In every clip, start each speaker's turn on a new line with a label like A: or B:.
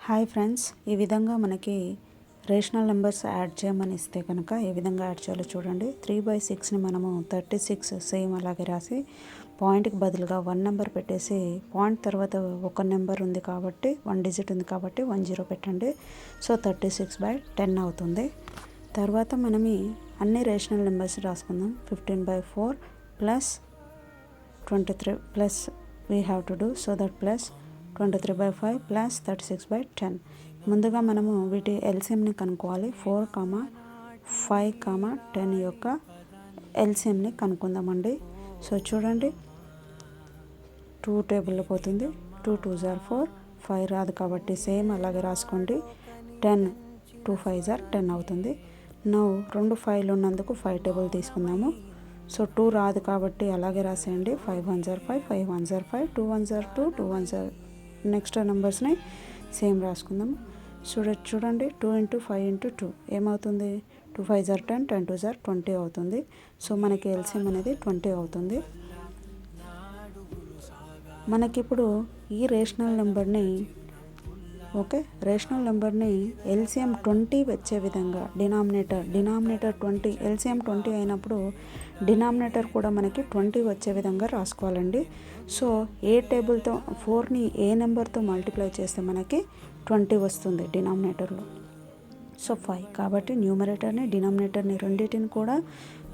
A: Hi friends, ఈ విధంగా మనకి రేషనల్ నెంబర్స్ యాడ్ చేయమని ఇస్తే కనుక ఏ విధంగా యాడ్ చేయాలో చూడండి. 3/6ని మనము 36 సేమ్ అలాగే రాసి పాయింట్కి బదులుగా 1 నెంబర్ పెట్టేసి పాయింట్ తర్వాత ఒక నెంబర్ ఉంది కాబట్టి 1 డిజిట్ ఉంది కాబట్టి 10 పెట్టండి. సో 36/10 అవుతుంది. తర్వాత మనం అన్ని రేషనల్ నెంబర్స్ రాసుకుందాం. 15/4 plus 23 plus we have to do so that plus 23/5 plus 36/10. ముందుగా మనము వీటి ఎల్సిఎంని కనుక్కోవాలి. 4, 5, 10 యొక్క ఎల్సిఎంని కనుక్కుందామండి. సో చూడండి, 2 టేబుల్లో పోతుంది. 2 2s are 4, 5 రాదు కాబట్టి సేమ్ అలాగే రాసుకోండి. 10 2 5s are 10 అవుతుంది. నౌ 2 5లు ఉన్నందుకు 5 టేబుల్ తీసుకుందాము. సో 2 రాదు కాబట్టి అలాగే రాసేయండి. 5 1s are 5, 5 1s are 5, 2 1s are 2, 2 1s are next నెంబర్స్ని same రాసుకుందాము. చూడండి, 2 × 5 × 2 ఏమవుతుంది? 2 5s are 10, 10 2s are 20 అవుతుంది. సో మనకి ఎల్సిఎం అనేది 20 అవుతుంది. మనకిప్పుడు ఈ రేషనల్ నెంబర్ని ఎల్సిఎం 20 వచ్చే విధంగా డినామినేటర్ 20 ఎల్సిఎం 20 అయినప్పుడు డినామినేటర్ కూడా మనకి 20 వచ్చే విధంగా రాసుకోవాలండి. సో ఏ టేబుల్తో 4ని ఏ నెంబర్తో మల్టిప్లై చేస్తే మనకి 20 వస్తుంది డినామినేటర్లో. సో 5 కాబట్టి న్యూమరేటర్ని డినామినేటర్ని రెండింటిని కూడా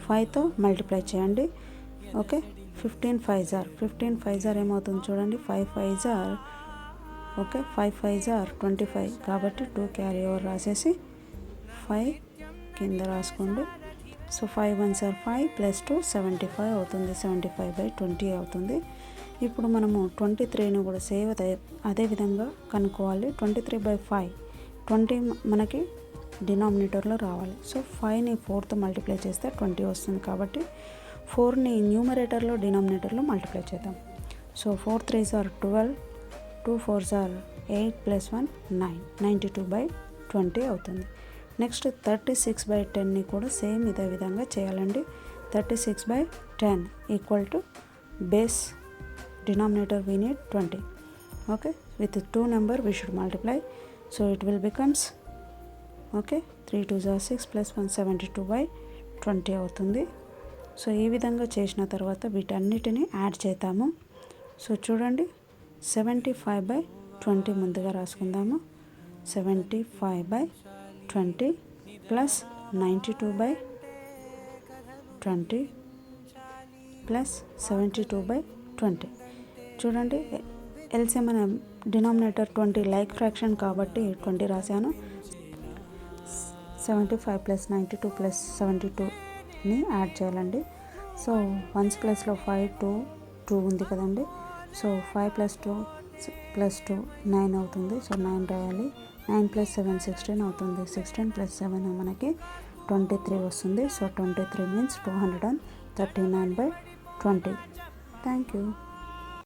A: 5తో మల్టిప్లై చేయండి. ఓకే, 15 5s are ఏమవుతుంది చూడండి. 5 5s are 25 కాబట్టి 2 క్యారీ ఓవర్ రాసేసి 5 కింద రాసుకోండి. సో 5 1s are 5 ప్లస్ 2 75 అవుతుంది. 75/20 అవుతుంది. ఇప్పుడు మనము 23ని కూడా సేవ్ అదే విధంగా కనుక్కోవాలి. 23/5 20 మనకి డినామినేటర్లో రావాలి. సో 5ని 4తో మల్టిప్లై చేస్తే 20 వస్తుంది కాబట్టి 4ని న్యూమరేటర్లో డినామినేటర్లో మల్టిప్లై చేద్దాం. So 4 3s are 12, 2 4s are 8 plus 1 9, 92/20 అవుతుంది. నెక్స్ట్ 36/10ని కూడా సేమ్ ఇదే విధంగా చేయాలండి. 36/10 equal to base denominator we need 20. Okay, with 2 number we should multiply. So it will becomes 3 2s are 6 plus 1 72/20 అవుతుంది. సో ఈ విధంగా చేసిన తర్వాత వీటన్నిటిని యాడ్ చేద్దాము. సో చూడండి, 75/20 ముందుగా రాసుకుందాము. 75/20 ప్లస్ 92/20 ప్లస్ 72/20. చూడండి, ఎల్సిఎం మన డినామినేటర్ 20 లైక్ ఫ్రాక్షన్ కాబట్టి 20 రాశాను. 75 ప్లస్ 92 ప్లస్ 72ని యాడ్ చేయాలండి. సో 1s ప్లస్లో 5 2 ఉంది కదండి. సో 5 ప్లస్ 2 ప్లస్ 2 9 అవుతుంది. సో 9 రాయాలి. 9 ప్లస్ 7 16 అవుతుంది. 16 ప్లస్ 7 మనకి 23 వస్తుంది. So 23 means 239/20. Thank you.